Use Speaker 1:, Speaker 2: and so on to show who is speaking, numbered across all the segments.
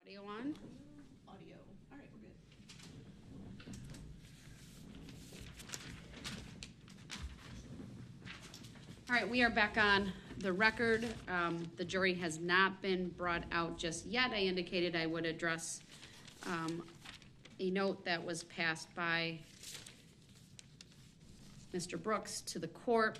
Speaker 1: Audio on?
Speaker 2: Audio. All right, we're good.
Speaker 1: All right, we are back on the record. The jury has not been brought out just yet. I indicated I would address a note that was passed by Mr. Brooks to the court.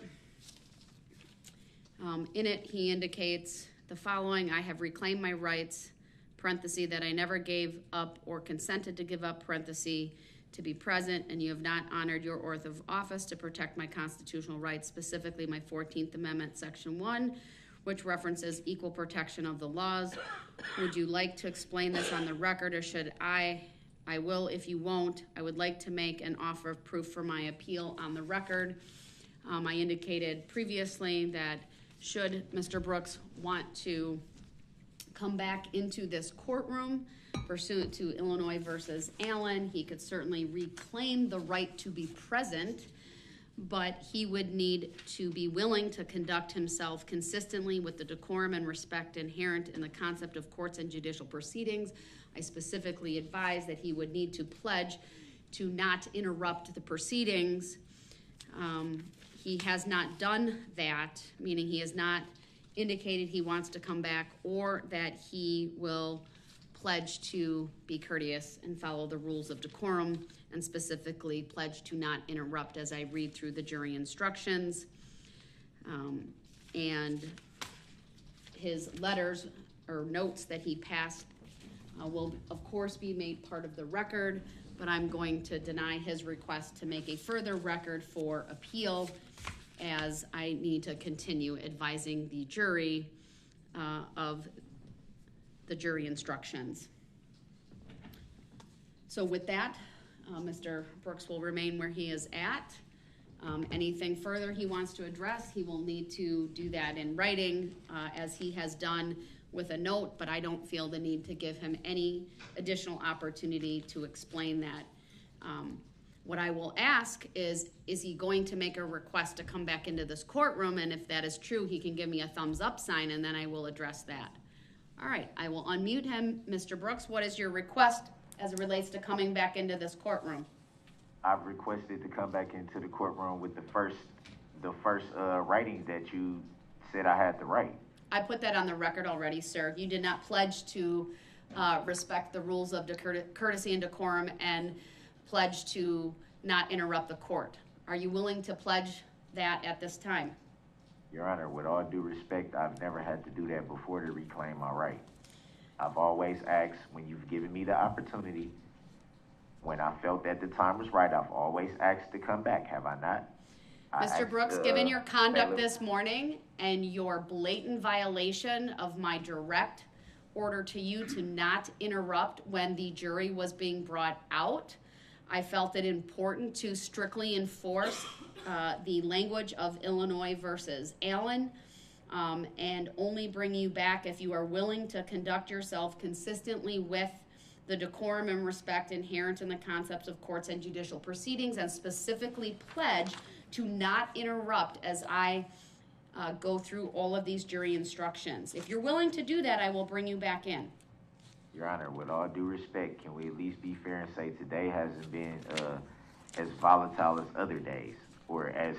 Speaker 1: In it, he indicates the following: I have reclaimed my rights, parenthesis, that I never gave up or consented to give up, parenthesis, to be present, and you have not honored your oath of office to protect my constitutional rights, specifically my 14th Amendment, Section 1, which references equal protection of the laws. Would you like to explain this on the record, or should I will if you won't. I would like to make an offer of proof for my appeal on the record. I indicated previously that should Mr. Brooks want to come back into this courtroom pursuant to Illinois versus Allen, he could certainly reclaim the right to be present, but he would need to be willing to conduct himself consistently with the decorum and respect inherent in the concept of courts and judicial proceedings. I specifically advise that he would need to pledge to not interrupt the proceedings. He has not done that, meaning he has not indicated he wants to come back, or that he will pledge to be courteous and follow the rules of decorum, and specifically pledge to not interrupt as I read through the jury instructions. And his letters or notes that he passed will of course be made part of the record, but I'm going to deny his request to make a further record for appeal, as I need to continue advising the jury of the jury instructions. So with that, Mr. Brooks will remain where he is at. Anything further he wants to address, he will need to do that in writing, as he has done with a note, but I don't feel the need to give him any additional opportunity to explain that. What I will ask is he going to make a request to come back into this courtroom? And if that is true, he can give me a thumbs up sign, and then I will address that. All right, I will unmute him. Mr. Brooks, what is your request as it relates to coming back into this courtroom?
Speaker 3: I've requested to come back into the courtroom with the first writing that you said I had to write.
Speaker 1: I put that on the record already, sir. You did not pledge to respect the rules of courtesy and decorum and pledge to not interrupt the court. Are you willing to pledge that at this time?
Speaker 3: Your Honor, with all due respect, I've never had to do that before to reclaim my right. I've always asked, when you've given me the opportunity, when I felt that the time was right, I've always asked to come back, have I not?
Speaker 1: Mr. Brooks, given your conduct this morning and your blatant violation of my direct order to you to not interrupt when the jury was being brought out, I felt it important to strictly enforce the language of Illinois versus Allen, and only bring you back if you are willing to conduct yourself consistently with the decorum and respect inherent in the concepts of courts and judicial proceedings, and specifically pledge to not interrupt as I go through all of these jury instructions. If you're willing to do that, I will bring you back in.
Speaker 3: Your Honor, with all due respect, can we at least be fair and say today hasn't been as volatile as other days, or as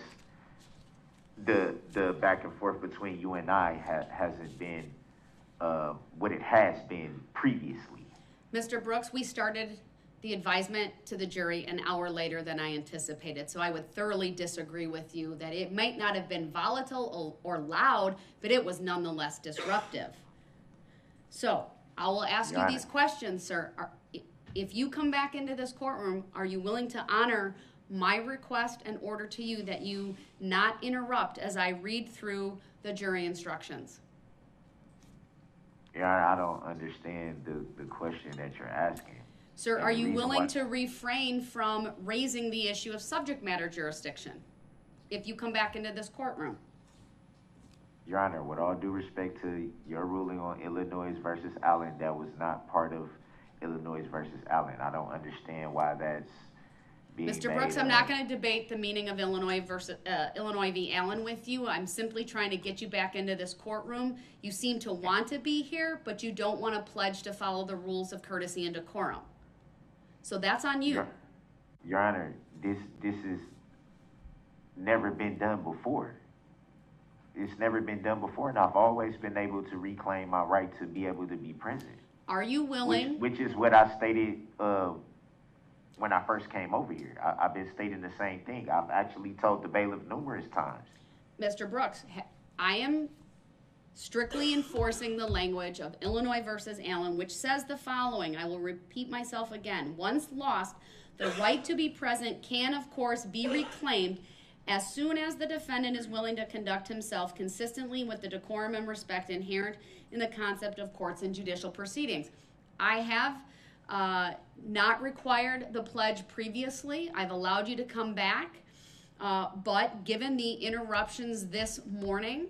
Speaker 3: the back and forth between you and I hasn't been what it has been previously?
Speaker 1: Mr. Brooks, we started the advisement to the jury an hour later than I anticipated, so I would thoroughly disagree with you that it might not have been volatile or loud, but it was nonetheless disruptive. So I will ask you these questions, sir. If you come back into this courtroom, are you willing to honor my request and order to you that you not interrupt as I read through the jury instructions?
Speaker 3: Your Honor, I don't understand the question that you're asking.
Speaker 1: Sir, are you willing to refrain from raising the issue of subject matter jurisdiction if you come back into this courtroom?
Speaker 3: Your Honor, with all due respect to your ruling on Illinois versus Allen, that was not part of Illinois versus Allen. I don't understand why that's being
Speaker 1: Mr.
Speaker 3: made.
Speaker 1: Brooks, I'm not going to debate the meaning of Illinois v. Allen with you. I'm simply trying to get you back into this courtroom. You seem to want to be here, but you don't want to pledge to follow the rules of courtesy and decorum. So that's on you.
Speaker 3: Your Honor, this has never been done before. It's never been done before, and I've always been able to reclaim my right to be able to be present.
Speaker 1: Are you willing?
Speaker 3: Which is what I stated when I first came over here. I've been stating the same thing. I've actually told the bailiff numerous times.
Speaker 1: Mr. Brooks, I am strictly enforcing the language of Illinois versus Allen, which says the following. I will repeat myself again. Once lost, the right to be present can, of course, be reclaimed as soon as the defendant is willing to conduct himself consistently with the decorum and respect inherent in the concept of courts and judicial proceedings. I have not required the pledge previously. I've allowed you to come back, but given the interruptions this morning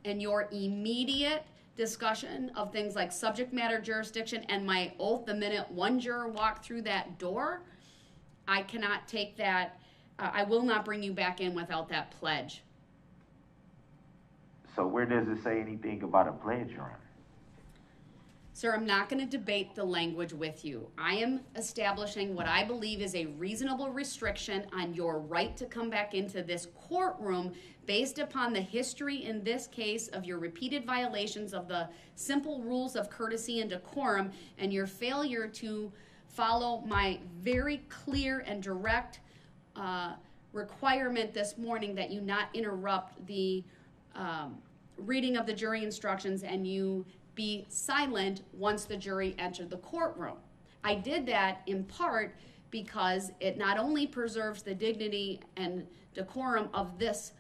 Speaker 1: and your immediate discussion of things like subject matter jurisdiction and my oath the minute one juror walked through that door, I cannot take that. I will not bring you back in without that pledge.
Speaker 3: So where does it say anything about a pledge, Your Honor?
Speaker 1: Sir, I'm not going to debate the language with you. I am establishing what I believe is a reasonable restriction on your right to come back into this courtroom based upon the history in this case of your repeated violations of the simple rules of courtesy and decorum and your failure to follow my very clear and direct requirement this morning that you not interrupt the reading of the jury instructions and you be silent once the jury entered the courtroom. I did that in part because it not only preserves the dignity and decorum of this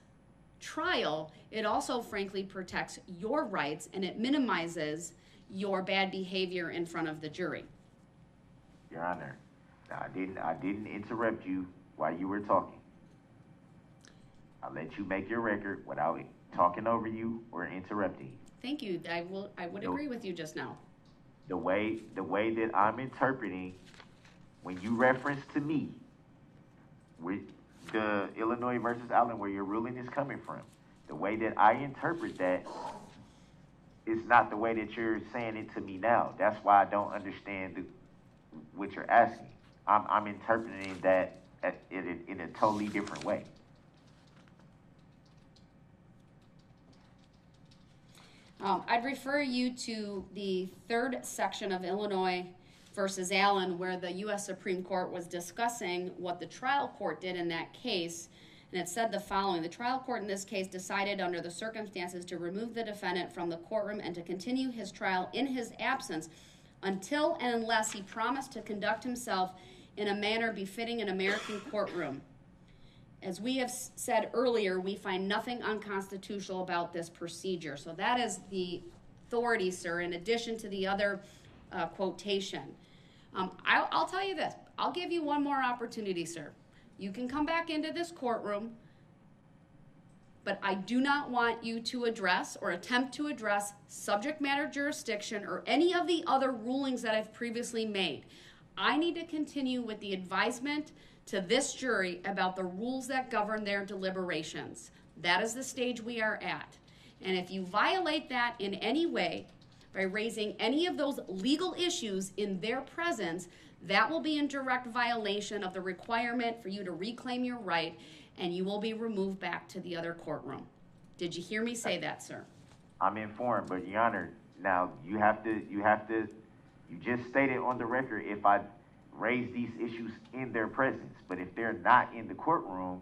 Speaker 1: trial, it also frankly protects your rights and it minimizes your bad behavior in front of the jury.
Speaker 3: Your Honor, I didn't interrupt you while you were talking. I let you make your record without talking over you or interrupting you.
Speaker 1: Thank you. I would agree with you just now.
Speaker 3: The way that I'm interpreting, when you reference to me, with the Illinois versus Allen, where your ruling is coming from, the way that I interpret that is not the way that you're saying it to me now. That's why I don't understand what you're asking. I'm interpreting that in a totally different way.
Speaker 1: I'd refer you to the third section of Illinois versus Allen, where the U.S. Supreme Court was discussing what the trial court did in that case. And it said the following: the trial court in this case decided under the circumstances to remove the defendant from the courtroom and to continue his trial in his absence until and unless he promised to conduct himself in a manner befitting an American courtroom. As we have said earlier, we find nothing unconstitutional about this procedure. So that is the authority, sir, in addition to the other quotation. I'll tell you this. I'll give you one more opportunity, sir. You can come back into this courtroom, but I do not want you to address or attempt to address subject matter jurisdiction or any of the other rulings that I've previously made. I need to continue with the advisement to this jury about the rules that govern their deliberations. That is the stage we are at. And if you violate that in any way by raising any of those legal issues in their presence, that will be in direct violation of the requirement for you to reclaim your right, and you will be removed back to the other courtroom. Did you hear me say that, sir?
Speaker 3: I'm informed, but Your Honor, now you just stated on the record if I raise these issues in their presence, but if they're not in the courtroom,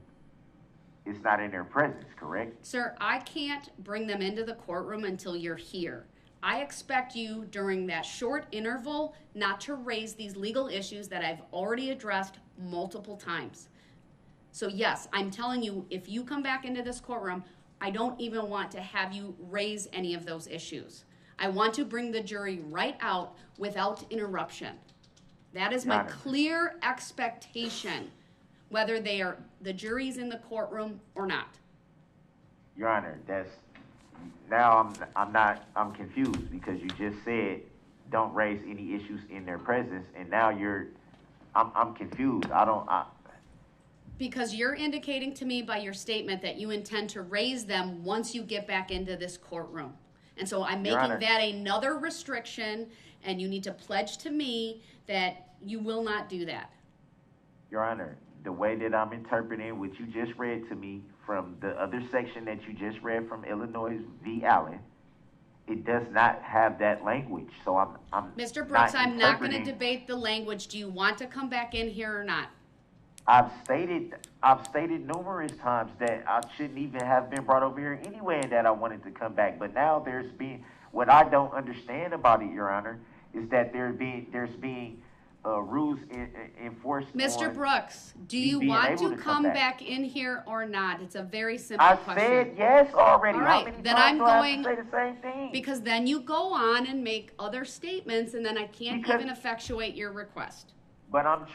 Speaker 3: it's not in their presence, correct?
Speaker 1: Sir, I can't bring them into the courtroom until you're here. I expect you during that short interval not to raise these legal issues that I've already addressed multiple times. So yes, I'm telling you, if you come back into this courtroom, I don't even want to have you raise any of those issues. I want to bring the jury right out without interruption. That is my clear expectation, whether the jury's in the courtroom or not.
Speaker 3: Your Honor, I'm confused because you just said don't raise any issues in their presence, and now I'm confused.
Speaker 1: Because you're indicating to me by your statement that you intend to raise them once you get back into this courtroom. And so I'm
Speaker 3: Your
Speaker 1: making
Speaker 3: Honor.
Speaker 1: that another restriction, and you need to pledge to me that you will not do that.
Speaker 3: Your Honor, the way that I'm interpreting what you just read to me from the other section that you just read from Illinois v. Allen, it does not have that language. So I'm
Speaker 1: Mr. Brooks, I'm not going to
Speaker 3: interpreting-
Speaker 1: debate the language. Do you want to come back in here or not?
Speaker 3: I've stated numerous times that I shouldn't even have been brought over here anyway, and that I wanted to come back. But now what I don't understand about it, Your Honor, is that there's being rules enforced.
Speaker 1: Mr.
Speaker 3: on
Speaker 1: Brooks, do
Speaker 3: me
Speaker 1: you
Speaker 3: being
Speaker 1: want
Speaker 3: able
Speaker 1: to
Speaker 3: to
Speaker 1: come
Speaker 3: come
Speaker 1: back in here or not? It's a very simple
Speaker 3: I
Speaker 1: question.
Speaker 3: said yes already.
Speaker 1: All
Speaker 3: How
Speaker 1: right,
Speaker 3: many
Speaker 1: then
Speaker 3: times
Speaker 1: I'm
Speaker 3: do I have
Speaker 1: going-
Speaker 3: to say the same thing?
Speaker 1: Because then you go on and make other statements, and then I can't
Speaker 3: Because-
Speaker 1: even effectuate your request.
Speaker 3: But I'm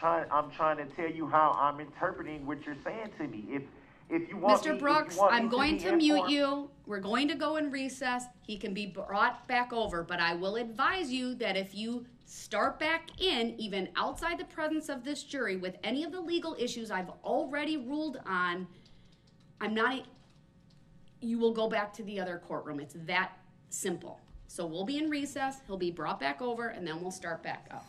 Speaker 3: trying to tell you how I'm interpreting what you're saying to me. If you want me,
Speaker 1: Mr.
Speaker 3: if
Speaker 1: Brooks,
Speaker 3: you want me
Speaker 1: I'm going
Speaker 3: be
Speaker 1: to mute
Speaker 3: informed-
Speaker 1: you. We're going to go in recess. He can be brought back over, but I will advise you that if you start back in, even outside the presence of this jury, with any of the legal issues I've already ruled on, you will go back to the other courtroom. It's that simple. So we'll be in recess. He'll be brought back over, and then we'll start back up.